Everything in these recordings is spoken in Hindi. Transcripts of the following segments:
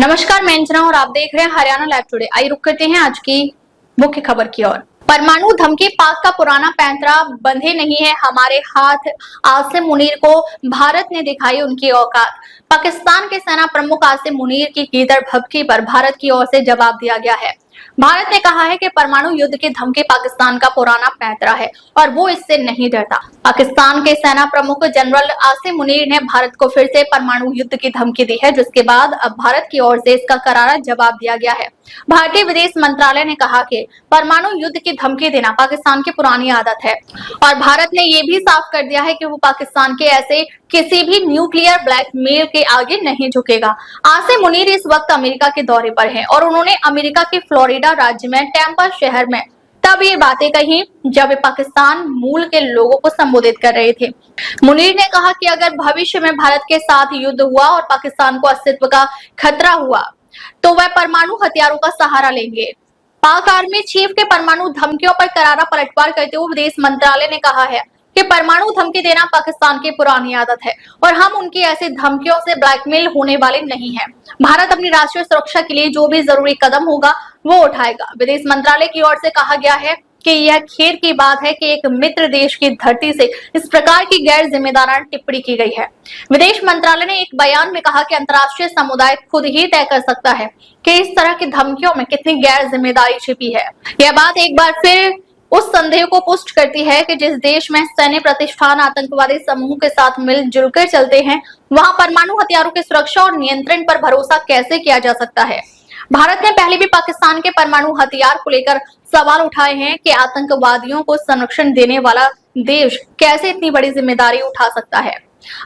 नमस्कार, मैं अंजना और आप देख रहे हैं हरियाणा लाइव टुडे। आइए रुक करते हैं आज की मुख्य खबर की ओर। परमाणु धमकी, पाक का पुराना पैंतरा बंधे नहीं है हमारे हाथ। आसिम मुनीर को भारत ने दिखाई उनकी औकात। पाकिस्तान के सेना प्रमुख आसिम मुनीर की गीदड़ भभकी पर भारत की ओर से जवाब दिया गया है। भारत ने कहा है कि परमाणु युद्ध की धमकी पाकिस्तान का पुराना पैंतरा है और वो इससे नहीं डरता। पाकिस्तान के सेना प्रमुख जनरल आसिम मुनीर ने भारत को फिर से परमाणु युद्ध की धमकी दी है, जिसके बाद अब भारत की ओर से इसका करारा जवाब दिया गया है। भारतीय विदेश मंत्रालय ने कहा कि परमाणु युद्ध की धमकी देना पाकिस्तान की पुरानी आदत है और भारत ने ये भी साफ कर दिया है कि वो पाकिस्तान के ऐसे किसी भी न्यूक्लियर ब्लैकमेल के आगे नहीं झुकेगा। आसिम मुनीर इस वक्त अमेरिका के दौरे पर हैं और उन्होंने अमेरिका के फ्लोरिडा राज्य में टैंपा शहर में तब ये बातें कही जब वे पाकिस्तान मूल के लोगों को संबोधित कर रहे थे। मुनीर ने कहा कि अगर भविष्य में भारत के साथ युद्ध हुआ और पाकिस्तान को अस्तित्व का खतरा हुआ तो वह परमाणु हथियारों का सहारा लेंगे। पाक आर्मी चीफ के परमाणु धमकियों पर करारा पलटवार करते हुए विदेश मंत्रालय ने कहा है कि परमाणु धमकी देना पाकिस्तान की पुरानी आदत है और हम उनकी ऐसी धमकियों से ब्लैकमेल होने वाले नहीं हैं। भारत अपनी राष्ट्रीय सुरक्षा के लिए जो भी जरूरी कदम होगा वो उठाएगा। विदेश मंत्रालय की ओर से कहा गया है कि यह खेद की बात है कि एक मित्र देश की धरती से इस प्रकार की गैर जिम्मेदाराना टिप्पणी की गई है। विदेश मंत्रालय ने एक बयान में कहा कि अंतर्राष्ट्रीय समुदाय खुद ही तय कर सकता है कि इस तरह की धमकियों में कितनी गैर जिम्मेदारी छिपी है। यह बात एक बार फिर उस संदेह को पुष्ट करती है कि जिस देश में सैन्य प्रतिष्ठान आतंकवादी समूह के साथ मिलजुल कर चलते हैं, वहां परमाणु हथियारों की सुरक्षा और नियंत्रण पर भरोसा कैसे किया जा सकता है। भारत ने पहले भी पाकिस्तान के परमाणु हथियार को लेकर सवाल उठाए हैं कि आतंकवादियों को संरक्षण देने वाला देश कैसे इतनी बड़ी जिम्मेदारी उठा सकता है।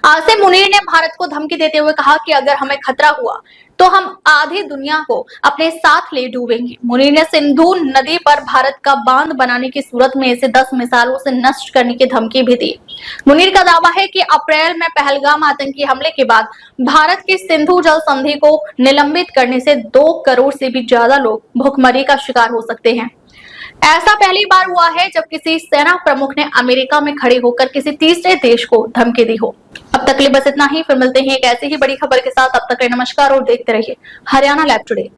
आसिम मुनीर ने भारत को धमकी देते हुए कहा कि अगर हमें खतरा हुआ तो हम आधी दुनिया को अपने साथ ले डूबेंगे। मुनीर ने सिंधु नदी पर भारत का बांध बनाने की सूरत में इसे 10 मिसाइलों से नष्ट करने की धमकी भी दी। मुनीर का दावा है कि अप्रैल में पहलगाम आतंकी हमले के बाद भारत की सिंधु जल संधि को निलंबित करने से 2 करोड़ से भी ज्यादा लोग भुखमरी का शिकार हो सकते हैं। ऐसा पहली बार हुआ है जब किसी सेना प्रमुख ने अमेरिका में खड़े होकर किसी तीसरे देश को धमकी दी हो। अब तक के लिए बस इतना ही, फिर मिलते हैं एक ऐसी ही बड़ी खबर के साथ। अब तक के नमस्कार और देखते रहिए हरियाणा लाइव टुडे।